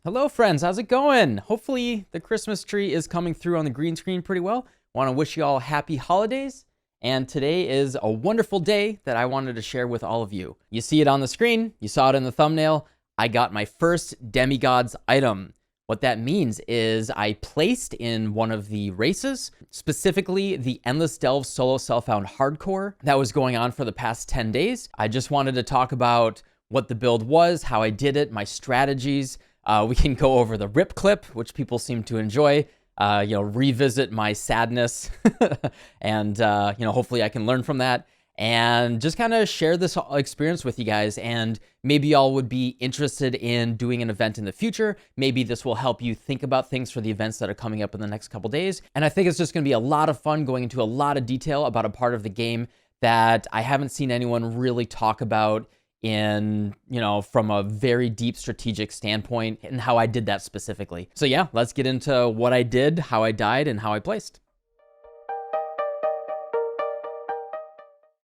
Hello friends, how's it going? Hopefully the Christmas tree is coming through on the green screen pretty well. Want to wish you all happy holidays. And today is a wonderful day that I wanted to share with all of you. You see it on the screen, you saw it in the thumbnail. I got my first Demigods item. What that means is I placed in one of the races, specifically the Endless Delve Solo Self-Found Hardcore that was going on for the past 10 days. I just wanted to talk about what the build was, how I did it, my strategies. We can go over the rip clip, which people seem to enjoy, revisit my sadness and, hopefully I can learn from that and just kind of share this experience with you guys. And maybe y'all would be interested in doing an event in the future. Maybe this will help you think about things for the events that are coming up in the next couple days. And I think it's just going to be a lot of fun going into a lot of detail about a part of the game that I haven't seen anyone really talk about from a very deep strategic standpoint and how I did that specifically. So yeah, let's get into what I did, how I died, and how I placed.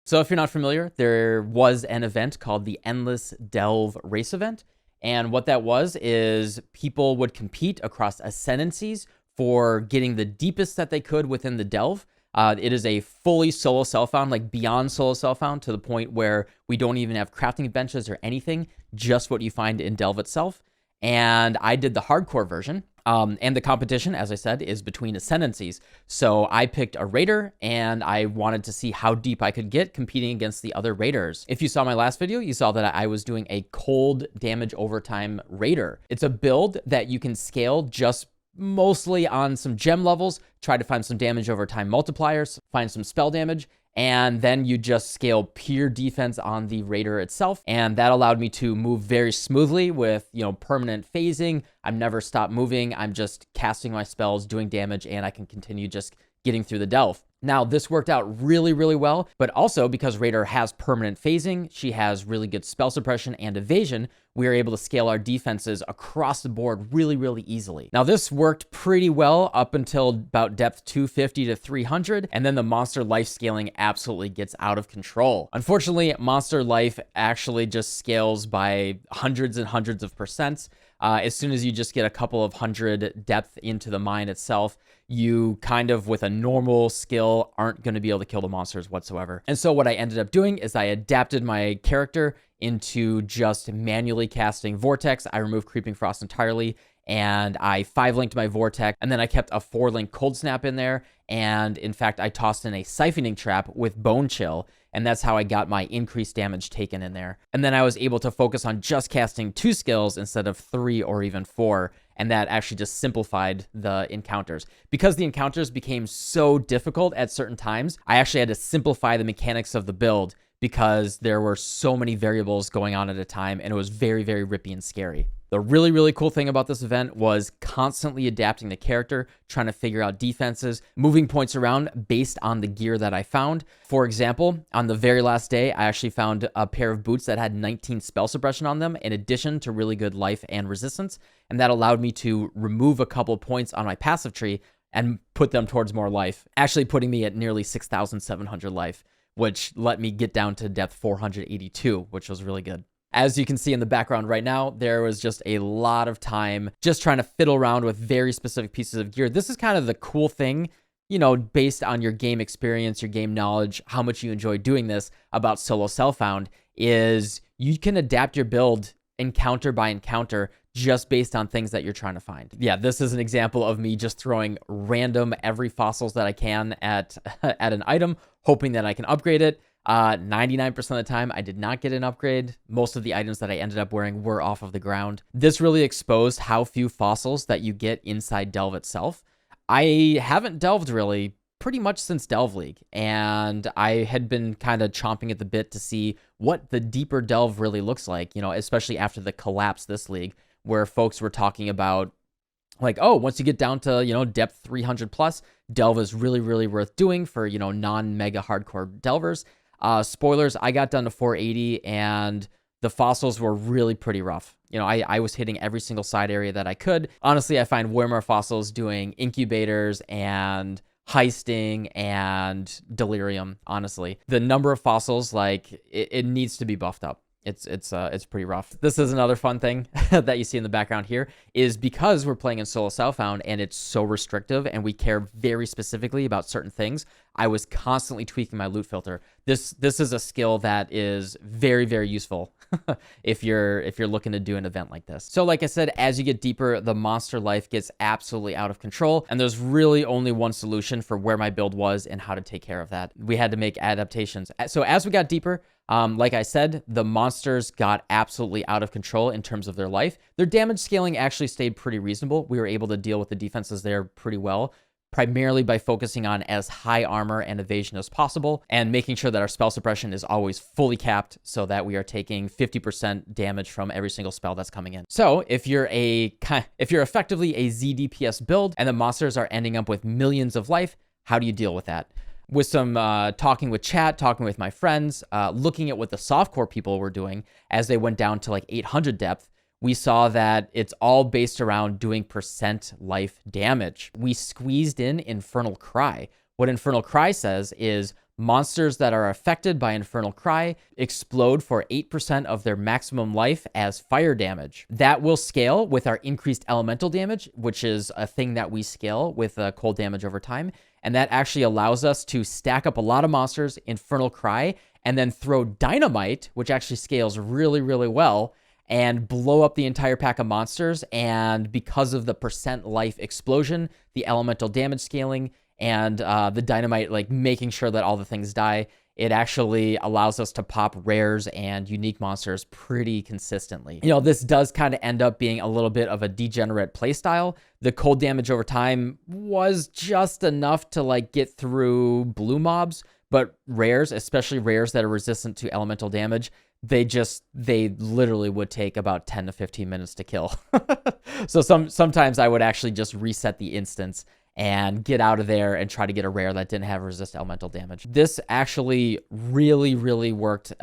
So if you're not familiar, there was an event called the Endless Delve Race Event. And what that was is people would compete across ascendancies for getting the deepest that they could within the delve. It is a fully solo self-found, like beyond solo self-found, to the point where we don't even have crafting benches or anything, just what you find in Delve itself. And I did the hardcore version. And the competition, as I said, is between ascendancies. So I picked a raider and I wanted to see how deep I could get competing against the other raiders. If you saw my last video, you saw that I was doing a cold damage overtime raider. It's a build that you can scale just mostly on some gem levels, try to find some damage over time multipliers, find some spell damage, and then you just scale pure defense on the raider itself. And that allowed me to move very smoothly with, permanent phasing. I'm never stopped moving. I'm just casting my spells, doing damage, and I can continue just getting through the delve. Now, this worked out really, really well, but also because Raider has permanent phasing, she has really good spell suppression and evasion, we were able to scale our defenses across the board really, really easily. Now, this worked pretty well up until about depth 250 to 300, and then the monster life scaling absolutely gets out of control. Unfortunately, monster life actually just scales by hundreds and hundreds of percents. As soon as you just get a couple of hundred depth into the mine itself, you kind of, with a normal skill, aren't going to be able to kill the monsters whatsoever. And so what I ended up doing is I adapted my character into just manually casting Vortex. I removed Creeping Frost entirely, and I 5-linked my Vortex, and then I kept a 4-link Cold Snap in there, and in fact, I tossed in a Siphoning Trap with Bone Chill, and that's how I got my increased damage taken in there. And then I was able to focus on just casting 2 skills instead of 3 or even 4, and that actually just simplified the encounters. Because the encounters became so difficult at certain times, I actually had to simplify the mechanics of the build because there were so many variables going on at a time, and it was very, very rippy and scary. The really, really cool thing about this event was constantly adapting the character, trying to figure out defenses, moving points around based on the gear that I found. For example, on the very last day, I actually found a pair of boots that had 19 spell suppression on them, in addition to really good life and resistance, and that allowed me to remove a couple points on my passive tree and put them towards more life, actually putting me at nearly 6,700 life, which let me get down to depth 482, which was really good. As you can see in the background right now, there was just a lot of time just trying to fiddle around with very specific pieces of gear. This is kind of the cool thing, based on your game experience, your game knowledge, how much you enjoy doing this about solo self-found, is you can adapt your build encounter by encounter just based on things that you're trying to find. Yeah, this is an example of me just throwing random every fossils that I can at an item, hoping that I can upgrade it. 99% of the time, I did not get an upgrade. Most of the items that I ended up wearing were off of the ground. This really exposed how few fossils that you get inside Delve itself. I haven't delved really pretty much since Delve League, and I had been kind of chomping at the bit to see what the deeper Delve really looks like, especially after the collapse this league, where folks were talking about like, oh, once you get down to, depth 300 plus, Delve is really, really worth doing for, non-mega hardcore delvers. Spoilers, I got down to 480 and the fossils were really pretty rough. I was hitting every single side area that I could. Honestly, I find way more fossils doing incubators and heisting and delirium, honestly. The number of fossils, it needs to be buffed up. It's pretty rough. This is another fun thing that you see in the background here is because we're playing in solo Southbound and it's so restrictive and we care very specifically about certain things. I was constantly tweaking my loot filter. This is a skill that is very, very useful if you're looking to do an event like this. So like I said, as you get deeper, the monster life gets absolutely out of control, and there's really only one solution for where my build was and how to take care of that. We had to make adaptations. So as we got deeper, like I said, the monsters got absolutely out of control in terms of their life. Their damage scaling actually stayed pretty reasonable. We were able to deal with the defenses there pretty well, primarily by focusing on as high armor and evasion as possible and making sure that our spell suppression is always fully capped so that we are taking 50% damage from every single spell that's coming in. So if you're effectively a ZDPS build and the monsters are ending up with millions of life, how do you deal with that? With some talking with chat, talking with my friends, looking at what the softcore people were doing as they went down to like 800 depth, we saw that it's all based around doing percent life damage. We squeezed in Infernal Cry. What Infernal Cry says is monsters that are affected by Infernal Cry explode for 8% of their maximum life as fire damage. That will scale with our increased elemental damage, which is a thing that we scale with cold damage over time. And that actually allows us to stack up a lot of monsters, Infernal Cry, and then throw Dynamite, which actually scales really, really well, and blow up the entire pack of monsters. And because of the percent life explosion, the elemental damage scaling, and the Dynamite, like making sure that all the things die, it actually allows us to pop rares and unique monsters pretty consistently. You know, this does kind of end up being a little bit of a degenerate playstyle. The cold damage over time was just enough to like get through blue mobs, but rares, especially rares that are resistant to elemental damage, they literally would take about 10 to 15 minutes to kill. So sometimes I would actually just reset the instance and get out of there and try to get a rare that didn't have resist elemental damage. This actually really, really worked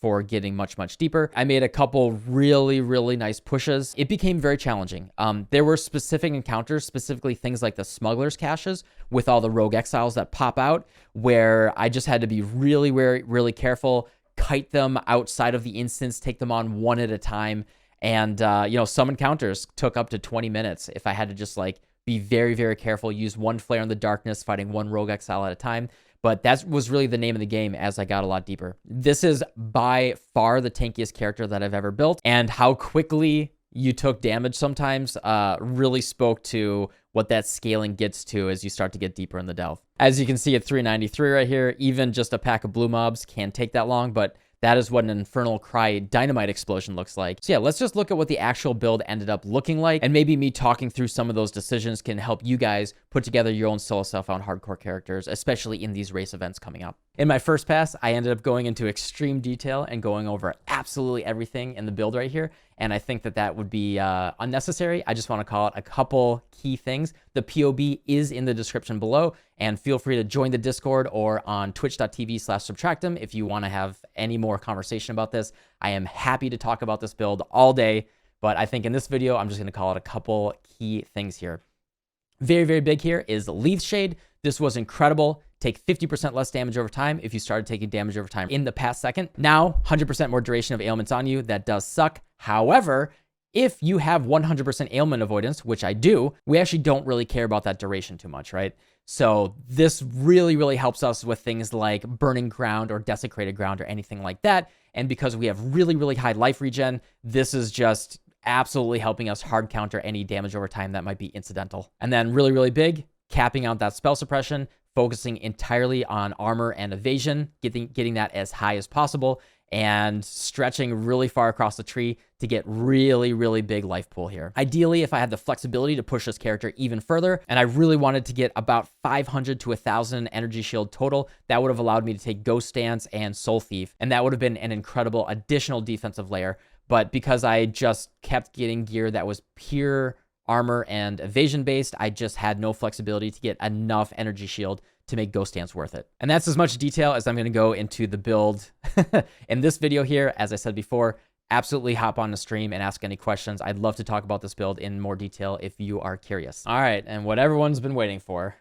for getting much, much deeper. I made a couple really, really nice pushes. It became very challenging. There were specific encounters, specifically things like the smuggler's caches with all the rogue exiles that pop out, where I just had to be really, really careful, kite them outside of the instance, take them on one at a time. And, you know, some encounters took up to 20 minutes if I had to just like be very, very careful, use one flare in the darkness, fighting one rogue exile at a time. But that was really the name of the game as I got a lot deeper. This is by far the tankiest character that I've ever built, and how quickly you took damage sometimes really spoke to what that scaling gets to as you start to get deeper in the delve. As you can see at 393 right here, even just a pack of blue mobs can take that long, but that is what an Infernal Cry Dynamite explosion looks like. So yeah, let's just look at what the actual build ended up looking like, and maybe me talking through some of those decisions can help you guys put together your own solo self-found hardcore characters, especially in these race events coming up. In my first pass, I ended up going into extreme detail and going over absolutely everything in the build right here, and I think that that would be unnecessary. I just want to call out a couple key things. The POB is in the description below, and feel free to join the Discord or on twitch.tv/subtractum if you want to have any more conversation about this. I am happy to talk about this build all day, but I think in this video, I'm just going to call out a couple key things here. Very, very big here is Leaf Shade. This was incredible. Take 50% less damage over time if you started taking damage over time in the past second. Now, 100% more duration of ailments on you. That does suck. However, if you have 100% ailment avoidance, which I do, we actually don't really care about that duration too much, right? So this really, really helps us with things like Burning Ground or Desecrated Ground or anything like that. And because we have really, really high life regen, this is just absolutely helping us hard counter any damage over time that might be incidental. And then really, really big, capping out that spell suppression, focusing entirely on armor and evasion, getting that as high as possible, and stretching really far across the tree to get really, really big life pool here. Ideally, if I had the flexibility to push this character even further, and I really wanted to get about 500 to 1,000 energy shield total, that would have allowed me to take Ghost Stance and Soul Thief, and that would have been an incredible additional defensive layer. But because I just kept getting gear that was pure armor and evasion based, I just had no flexibility to get enough energy shield to make Ghost Stance worth it. And that's as much detail as I'm going to go into the build in this video here. As I said before, absolutely hop on the stream and ask any questions. I'd love to talk about this build in more detail if you are curious. All right, and what everyone's been waiting for.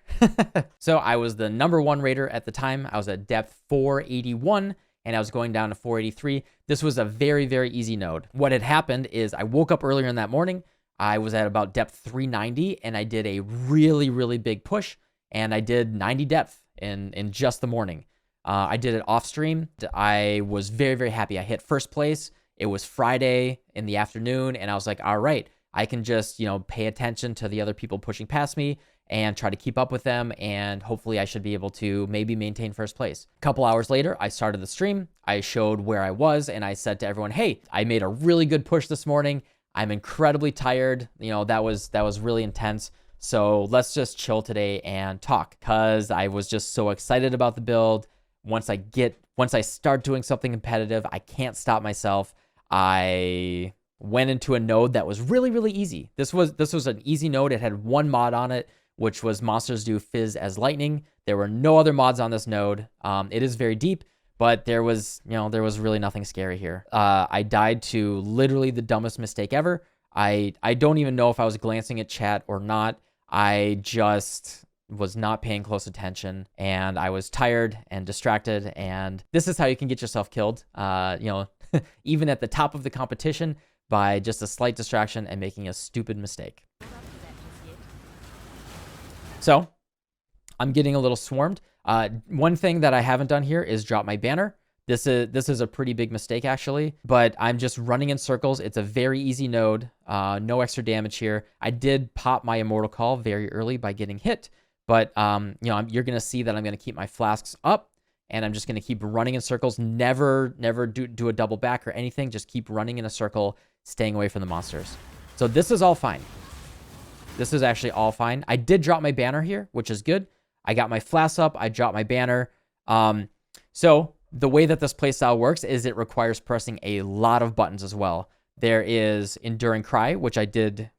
So I was the #1 raider at the time. I was at depth 481, and I was going down to 483. This was a very, very easy node. What had happened is I woke up earlier in that morning. I was at about depth 390, and I did a really, really big push, and I did 90 depth in just the morning. I did it off stream. I was very, very happy. I hit first place. It was Friday in the afternoon, and I was like, all right, I can just, pay attention to the other people pushing past me and try to keep up with them, and hopefully I should be able to maybe maintain first place. A couple hours later, I started the stream. I showed where I was, and I said to everyone, hey, I made a really good push this morning. I'm incredibly tired. That was really intense. So let's just chill today and talk, because I was just so excited about the build. Once I start doing something competitive, I can't stop myself. I went into a node that was really, really easy. This was an easy node. It had one mod on it, which was monsters do fizz as lightning. There were no other mods on this node. It is very deep, but there was really nothing scary here. I died to literally the dumbest mistake ever. I don't even know if I was glancing at chat or not. I just was not paying close attention, and I was tired and distracted, and this is how you can get yourself killed, even at the top of the competition, by just a slight distraction and making a stupid mistake. So I'm getting a little swarmed. One thing that I haven't done here is drop my banner. This is a pretty big mistake, actually, but I'm just running in circles. It's a very easy node, no extra damage here. I did pop my Immortal Call very early by getting hit, but you're gonna see that I'm gonna keep my flasks up, and I'm just gonna keep running in circles. Never do a double back or anything. Just keep running in a circle, staying away from the monsters. So this is all fine. This is actually all fine. I did drop my banner here, which is good. I got my flasks up. I dropped my banner. So the way that this playstyle works is it requires pressing a lot of buttons as well. There is Enduring Cry, which I did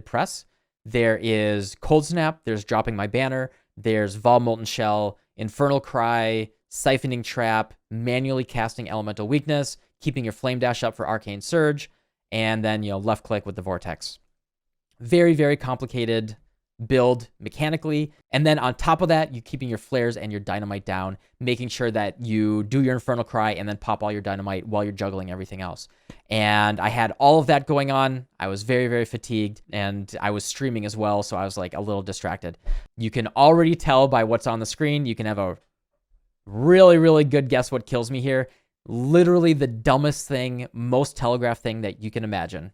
press. There is Cold Snap. There's dropping my banner. There's Vol Molten Shell, Infernal Cry, Siphoning Trap, manually casting Elemental Weakness, keeping your Flame Dash up for Arcane Surge, and then left click with the Vortex. Very, very complicated build mechanically. And then on top of that, you keeping your flares and your dynamite down, making sure that you do your Infernal Cry and then pop all your dynamite while you're juggling everything else. And I had all of that going on. I was very, very fatigued, and I was streaming as well, so I was like a little distracted. You can already tell by what's on the screen. You can have a really, really good guess what kills me here. Literally the dumbest thing, most telegraphed thing that you can imagine.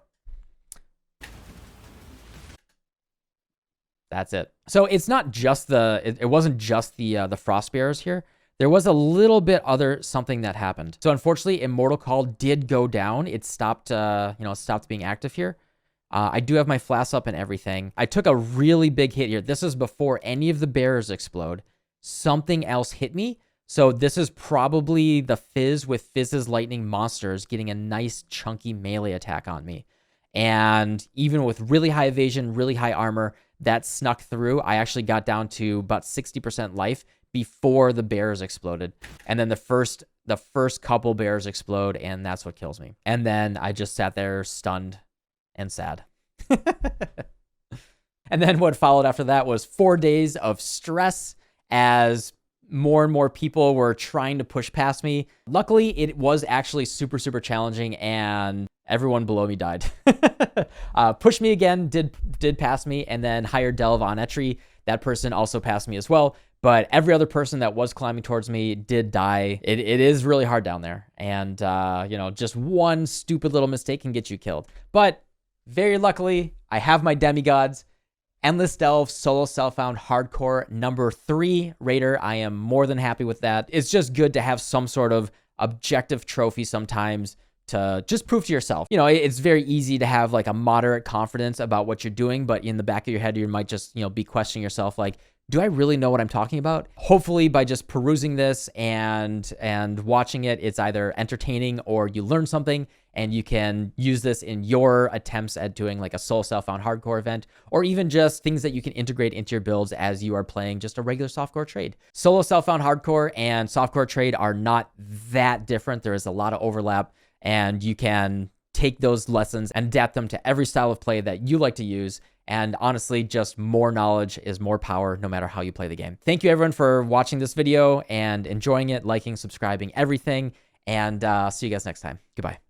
That's it. So it's not just it wasn't just the Frost Bearers here. There was a little bit something that happened. So unfortunately, Immortal Call did go down. It stopped, stopped being active here. I do have my flasks up and everything. I took a really big hit here. This is before any of the bearers explode. Something else hit me. So this is probably the Fizz with Fizz's lightning monsters getting a nice chunky melee attack on me. And even with really high evasion, really high armor, that snuck through. I actually got down to about 60% life before the bears exploded. And then the first couple bears explode, and that's what kills me. And then I just sat there stunned and sad. And then what followed after that was 4 days of stress as more and more people were trying to push past me. Luckily, it was actually super, super challenging, and everyone below me died. Pushed me again, did pass me, and then hired Delve on Etri. That person also passed me as well. But every other person that was climbing towards me did die. It is really hard down there. And, just one stupid little mistake can get you killed. But very luckily, I have my demigods. Endless Delve Solo Self-Found Hardcore number 3 raider. I am more than happy with that. It's just good to have some sort of objective trophy sometimes to just prove to yourself. It's very easy to have like a moderate confidence about what you're doing, but in the back of your head, you might just, be questioning yourself like, do I really know what I'm talking about? Hopefully by just perusing this and watching it, it's either entertaining or you learn something and you can use this in your attempts at doing like a Solo Self-Found Hardcore event, or even just things that you can integrate into your builds as you are playing just a regular softcore trade. Solo Self-Found Hardcore and softcore trade are not that different. There is a lot of overlap, and you can take those lessons and adapt them to every style of play that you like to use. And honestly, just more knowledge is more power no matter how you play the game. Thank you everyone for watching this video and enjoying it, liking, subscribing, everything. And see you guys next time. Goodbye.